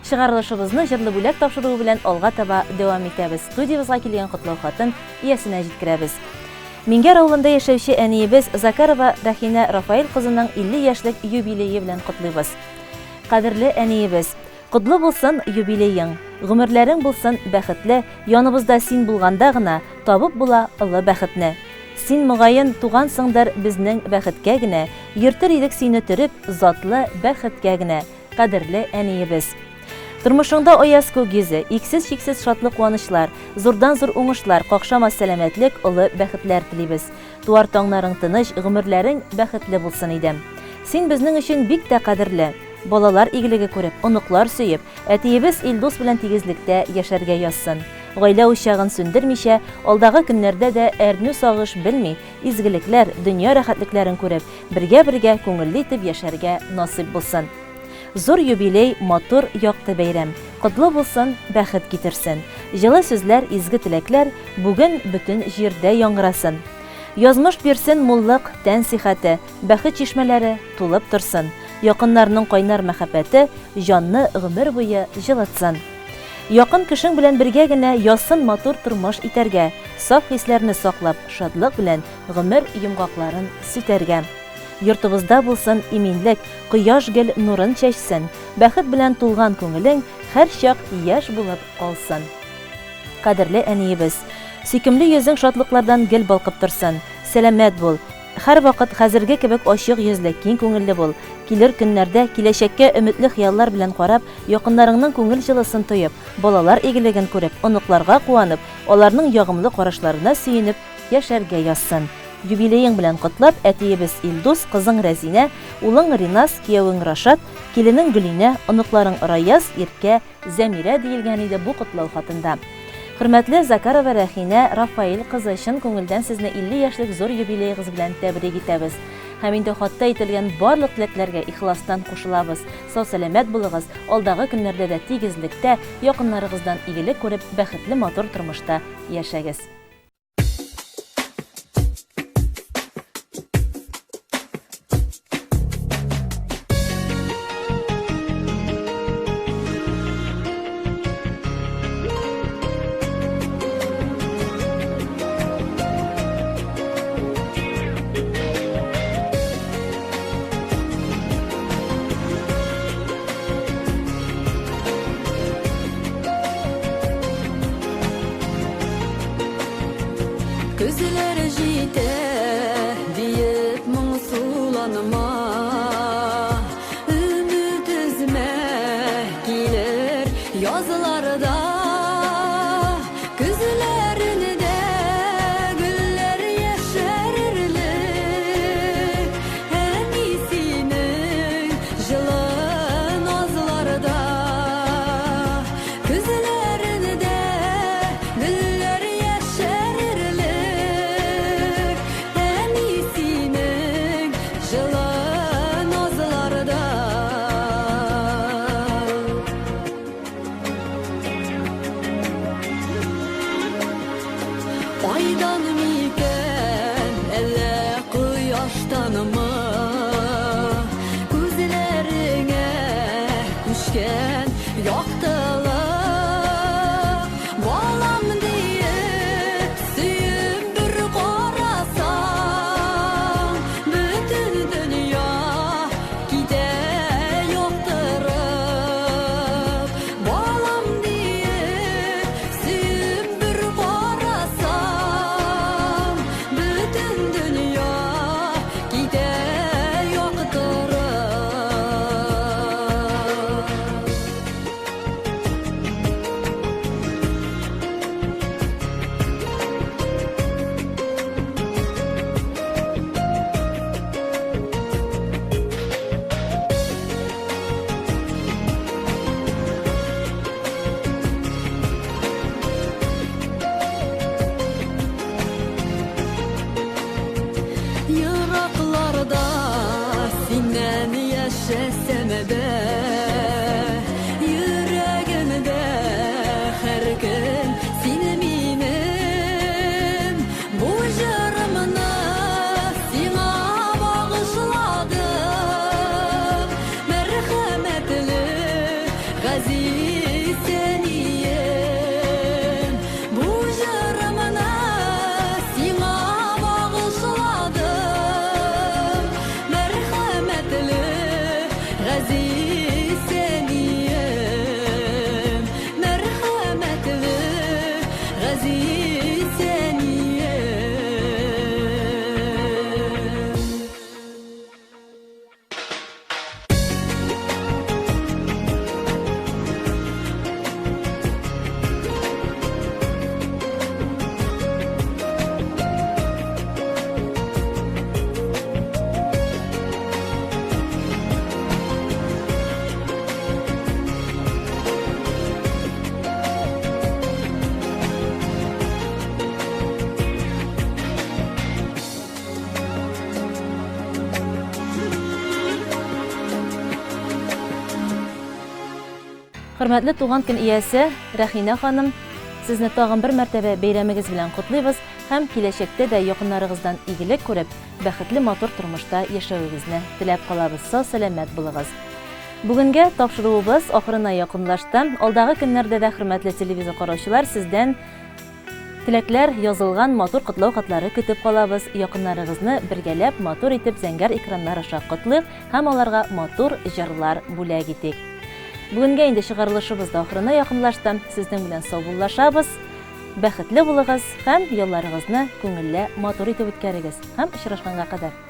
Чыгарылышыбызны җырлы бүләк тапшыруы белән алга таба дәвам итәбез. Студиябызга килгән котлау хатын иясенә җиткерәбез. Мингәр авылында яшәүче әниебез Закарова Рәхинә Рафаил кызының 50 яшьлек юбилее белән котлыйбыз. Кадерле әниебез, котлы булсын юбилеең, гомерләрең булсын бәхетле, яныбызда син булганда гына табып була олы бәхетне. Син мөгаен тугансыңдыр безнең бәхеткә генә, йөртер идек сине төреп затлы бәхеткә генә. Кадерле әниебез. Тормышыңда аяз күк йөзе, иксез-чиксез шатлык куанычлар, зурдан-зур уңышлар, какшамас сәламәтлек, олы бәхетләр телибез. Туар таңнарың тыныч, гомерләрең бәхетле булсын идем. Син безнең өчен бик тә кадерле. Балалар игелеге күреп, оныклар сөеп, әтиебез Илдус белән тигезлектә яшәргә язсын. Гаилә учагын сүндермичә, алдагы көннәрдә дә әрнү сагыш белми, изгелекләр, дөнья рәхәтлекләрен күреп, бергә-бергә күңелле итеп яшәргә насыйп булсын. Зур юбилей, матур, якты бәйрәм. Котлы булсын, бәхет китерсен. Җылы сүзләр, изге теләкләр бүген бөтен җирдә яңгырасын. Язмыш бирсен муллык, тән сихәте, бәхет чишмәләре тулып торсын. Якыннарның кайнар мәхәббәте җанны гомер буе җылытсын. Якын кешең белән бергә генә ясын матур тормыш итәргә, саф хисләрне саклап, шатлык белән гомер йомгакларын сүтәргә. Йортыбызда булсын иминлек, кояш гел нурын чәчсен, бәхет белән тулган күңелең һәр чак яшь булып калсын. Кадерле әниебез, сөйкемле йөзең шатлыклардан гел балкып торсын, сәламәт бул. Һәр вакыт хәзерге кебек ачык йөзле, киң күңелле бул. Килер көннәрдә киләчәккә өметле хыяллар белән карап, якыннарыңның күңел җылысын тоеп, балалар игелеген күреп, оныкларга куанып, аларның ягымлы карашларына сөенеп яшәргә язсын. Юбилеең белән котлап, әтиебез Илдус, кызың Рәзинә, улың Ринас, киявең Рашат, киленең Гөлинә, оныкларың Раяз, Иркә, Зәмирә диелгән иде бу котлау хатында. Хөрмәтле Закарова Рәхинә Рафаил кызы өчен күңелдән сезне 50 яшьлек зур юбилеегыз белән тәбрик итәбез. Һәм инде хатта әйтелгән барлык теләкләргә ихластан кушылабыз. Сау-сәламәт булыгыз, алдагы көннәрдә дә тигезлектә, якыннарыгыздан игелек күреп, бәхетле матур тормышта яшәгез. Күзләре җитә диеп моңсуланыма, өмет үзмә килер язларда, күзләрендә гөлләр яшәрерлек, әни синең җылы назларда, күзләрендә гөлләр Айдан микән, әллә кояштанмы, күзләреңә күчкән яктылык, балам диеп сөеп бер карасаң, бөтен дөнья китә яктырып, балам диеп сөеп бер Гази Хөрмәтле туган көн иясе Рәхинә ханым, сезне тагын бер мәртәбә бәйрәмегез белән котлыйбыз һәм киләчәктә дә якыннарыгыздан игелек күреп, бәхетле матур тормышта яшәвегезне теләп калабыз. Сау-сәламәт булыгыз. Бүгенгә тапшыруыбыз ахырына якынлашты. Алдагы көннәрдә дә хөрмәтле телевизор караучылар, сездән теләкләр язылган матур котлау хатлары көтеп калабыз. Якыннарыгызны бергәләп матур итеп зәңгәр экраннар аша котлыйк һәм аларга матур җырлар бүләк итик. Бүгенгә инде чыгарылышыбыз да ахырына якынлашты. Сезнең белән саубуллашабыз. Бәхетле булыгыз һәм ялларыгызны күңелле матур итеп үткәрегез. Һәм очрашканга кадәр.